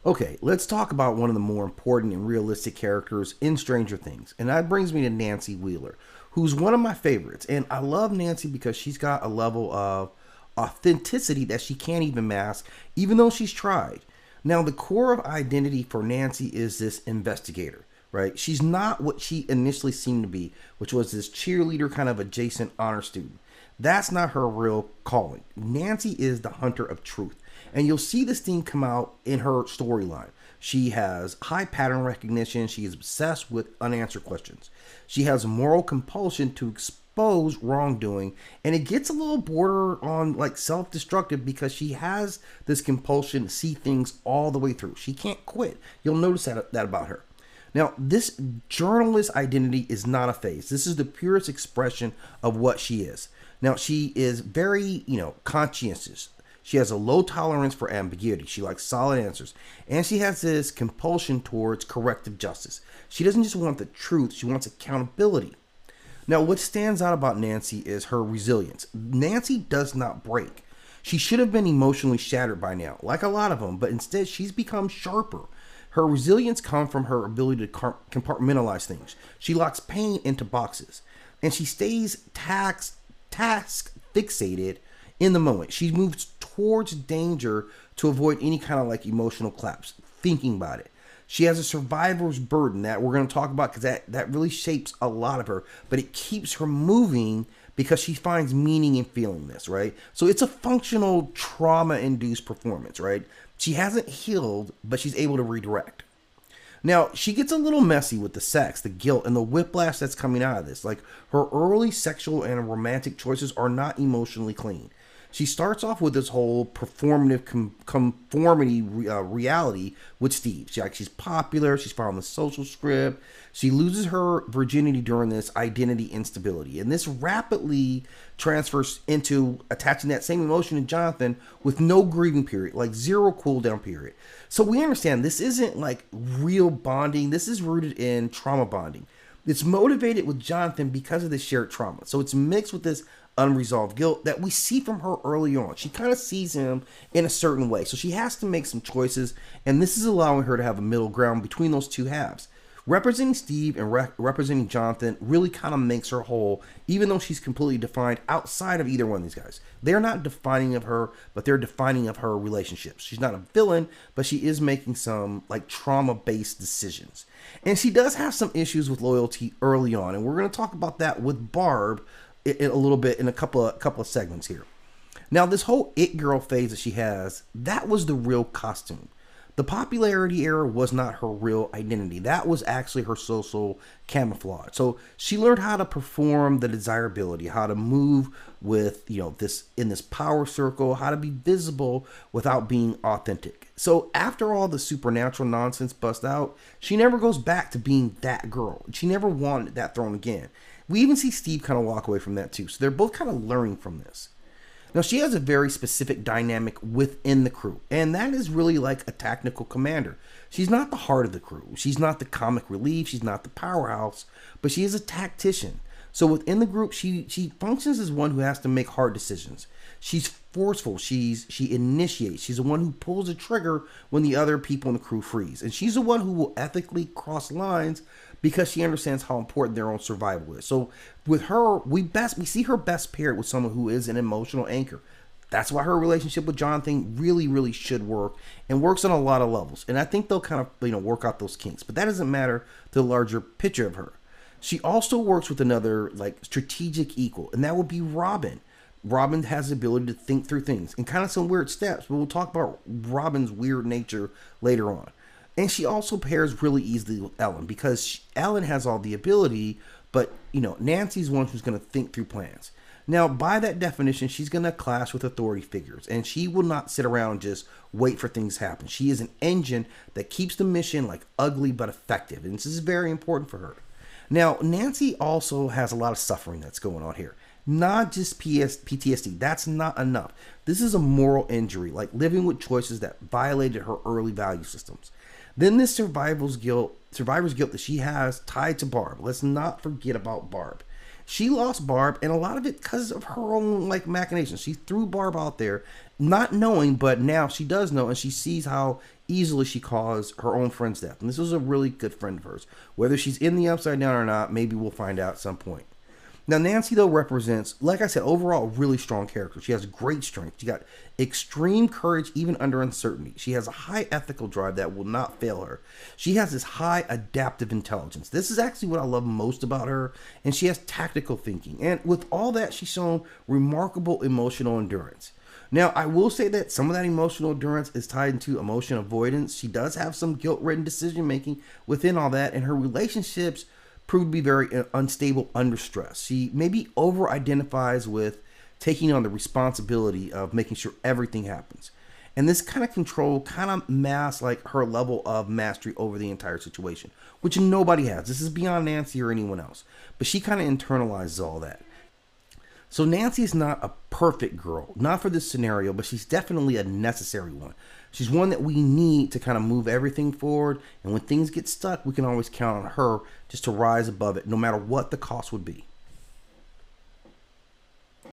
Okay, let's talk about one of the more important and realistic characters in Stranger Things. And that brings me to Nancy Wheeler, who's one of my favorites. And I love Nancy because she's got a level of authenticity that she can't even mask, even though she's tried. Now, the core of identity for Nancy is this investigator, right? She's not what she initially seemed to be, which was this cheerleader kind of adjacent honor student. That's not her real calling. Nancy is the hunter of truth. And you'll see this theme come out in her storyline. She has high pattern recognition. She is obsessed with unanswered questions. She has a moral compulsion to expose wrongdoing. And it gets a little border on like self-destructive because she has this compulsion to see things all the way through. She can't quit. You'll notice that about her. Now, this journalist identity is not a phase. This is the purest expression of what she is. Now, she is very, conscientious. She has a low tolerance for ambiguity. She likes solid answers. And she has this compulsion towards corrective justice. She doesn't just want the truth, she wants accountability. Now, what stands out about Nancy is her resilience. Nancy does not break. She should have been emotionally shattered by now, like a lot of them, but instead she's become sharper. Her resilience comes from her ability to compartmentalize things. She locks pain into boxes, and she stays task fixated in the moment. She moves towards danger to avoid any kind of like emotional collapse, thinking about it. She has a survivor's burden that we're going to talk about because that really shapes a lot of her, but it keeps her moving because she finds meaning in feeling this, right? So it's a functional trauma-induced performance, right? She hasn't healed, but she's able to redirect. Now, she gets a little messy with the sex, the guilt, and the whiplash that's coming out of this. Like, her early sexual and romantic choices are not emotionally clean. She starts off with this whole performative conformity reality with Steve. She's popular. She's following the social script. She loses her virginity during this identity instability. And this rapidly transfers into attaching that same emotion to Jonathan with no grieving period, like zero cooldown period. So we understand this isn't like real bonding. This is rooted in trauma bonding. It's motivated with Jonathan because of the shared trauma. So it's mixed with this unresolved guilt that we see from her early on. She kind of sees him in a certain way. So she has to make some choices, and this is allowing her to have a middle ground between those two halves. Representing Steve and representing Jonathan really kind of makes her whole, even though she's completely defined outside of either one of these guys. They're not defining of her, but they're defining of her relationships. She's not a villain, but she is making some like trauma-based decisions. And she does have some issues with loyalty early on, and we're going to talk about that with Barb a little bit in a couple of segments here. Now, this whole it girl phase that she has, that was the real costume. The popularity era was not her real identity. That was actually her social camouflage. So she learned how to perform the desirability, how to move with, this in this power circle, how to be visible without being authentic. So after all the supernatural nonsense busts out, she never goes back to being that girl. She never wanted that throne again. We even see Steve kind of walk away from that too. So they're both kind of learning from this. Now, she has a very specific dynamic within the crew, and that is really like a tactical commander. She's not the heart of the crew. She's not the comic relief. She's not the powerhouse, but she is a tactician. So within the group, she functions as one who has to make hard decisions. She's forceful. She initiates. She's the one who pulls the trigger when the other people in the crew freeze. And she's the one who will ethically cross lines because she understands how important their own survival is. So with her, we see her best paired with someone who is an emotional anchor. That's why her relationship with Jonathan really, really should work and works on a lot of levels. And I think they'll kind of, work out those kinks. But that doesn't matter to the larger picture of her. She also works with another like strategic equal, and that would be Robin. Robin has the ability to think through things in kind of some weird steps, but we'll talk about Robin's weird nature later on. And she also pairs really easily with Ellen because Ellen has all the ability, but Nancy's one who's going to think through plans. Now, by that definition, she's going to clash with authority figures, and she will not sit around and just wait for things to happen. She is an engine that keeps the mission like ugly but effective, and this is very important for her. Now, Nancy also has a lot of suffering that's going on here. Not just PTSD. That's not enough. This is a moral injury, like living with choices that violated her early value systems. Then this survivor's guilt that she has tied to Barb. Let's not forget about Barb. She lost Barb, and a lot of it because of her own like machinations. She threw Barb out there, not knowing, but now she does know, and she sees how easily she caused her own friend's death. And this was a really good friend of hers. Whether she's in the Upside Down or not, maybe we'll find out at some point. Now, Nancy, though, represents, like I said, overall, a really strong character. She has great strength. She got extreme courage even under uncertainty. She has a high ethical drive that will not fail her. She has this high adaptive intelligence. This is actually what I love most about her. And she has tactical thinking. And with all that, she's shown remarkable emotional endurance. Now, I will say that some of that emotional endurance is tied into emotion avoidance. She does have some guilt-ridden decision-making within all that, and her relationships proved to be very unstable under stress. She maybe over-identifies with taking on the responsibility of making sure everything happens. And this kind of control kind of masks like her level of mastery over the entire situation, which nobody has. This is beyond Nancy or anyone else. But she kind of internalizes all that. So Nancy is not a perfect girl, not for this scenario, but she's definitely a necessary one. She's one that we need to kind of move everything forward. And when things get stuck, we can always count on her just to rise above it, no matter what the cost would be.